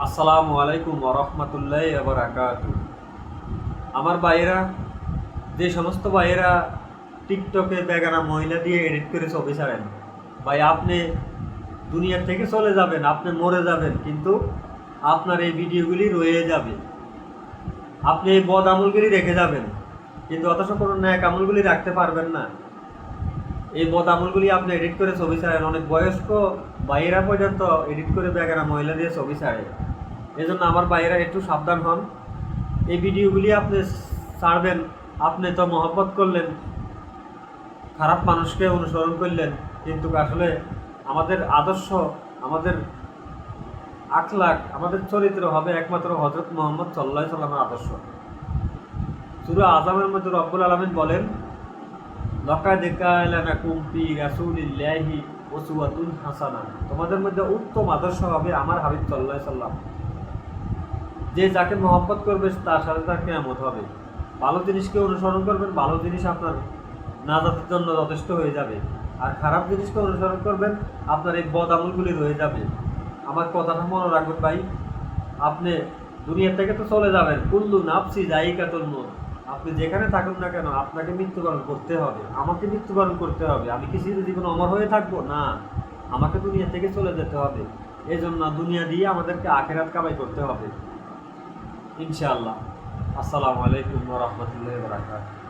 আসসালামু আলাইকুম ওরহমতুল্লাহ বারাকাতু। আমার ভাইয়েরা, যে সমস্ত ভাইয়েরা টিকটকে বেগানা মহিলা দিয়ে এডিট করে ছবি ছাড়েন, ভাই আপনি দুনিয়া থেকে চলে যাবেন, আপনি মরে যাবেন, কিন্তু আপনার এই ভিডিওগুলি রয়ে যাবে। আপনি এই বদ আমলগুলি রেখে যাবেন, কিন্তু অথচ কোনো ন্যাক আমলগুলি রাখতে পারবেন না। এই বদ আমলগুলি আপনি এডিট করে ছবি ছাড়েন, অনেক বয়স্ক ভাইয়েরা পর্যন্ত এডিট করে বেগানা মহিলা দিয়ে ছবি ছাড়ে। এজন্য আমার ভাইয়েরা একটু সাবধান হন। এই ভিডিওগুলি আপনি ছাড়বেন, আপনি তো মহব্বত করলেন, খারাপ মানুষকে অনুসরণ করলেন, কিন্তু আসলে আমাদের আদর্শ, আমাদের আখলাক, আমাদের চরিত্র হবে একমাত্র হযরত মুহাম্মদ সাল্লাল্লাহু আলাইহি সাল্লামের আদর্শ। সূরা আযমের মধ্যে রব্বুল আলামিন বলেন, লাকাদ কানা লাকুম ফি রাসূলিল্লাহি উসওয়াতুন হাসানাহ, তোমাদের মধ্যে উত্তম আদর্শ হবে আমার হাবিব সাল্লাল্লাহু আলাইহি সাল্লাম। যে যাকে মহব্বত করবে তার সাথে তার কিয়ামত হবে। ভালো জিনিসকে অনুসরণ করবেন, ভালো জিনিস আপনার নাজাতের জন্য যথেষ্ট হয়ে যাবে। আর খারাপ জিনিসকে অনুসরণ করবেন, আপনার এই বদ আমলগুলি রয়ে যাবে। আমার কথাটা মনে রাখবেন ভাই, আপনি দুনিয়া থেকে তো চলে যাবেন, কুল্লু নাফসি যায়িকাতুল মউত। আপনি যেখানে থাকুন না কেন, আপনাকে মৃত্যুবরণ করতে হবে, আমাকে মৃত্যুবরণ করতে হবে। আমি কি চিরজীবন অমর হয়ে থাকবো? না, আমাকে দুনিয়া থেকে চলে যেতে হবে। এই জন্য দুনিয়া দিয়ে আমাদেরকে আখিরাত কামাই করতে হবে ইনশাআল্লাহ। আসসালামু আলাইকুম ওয়া রাহমাতুল্লাহি ওয়া বারাকাতুহু।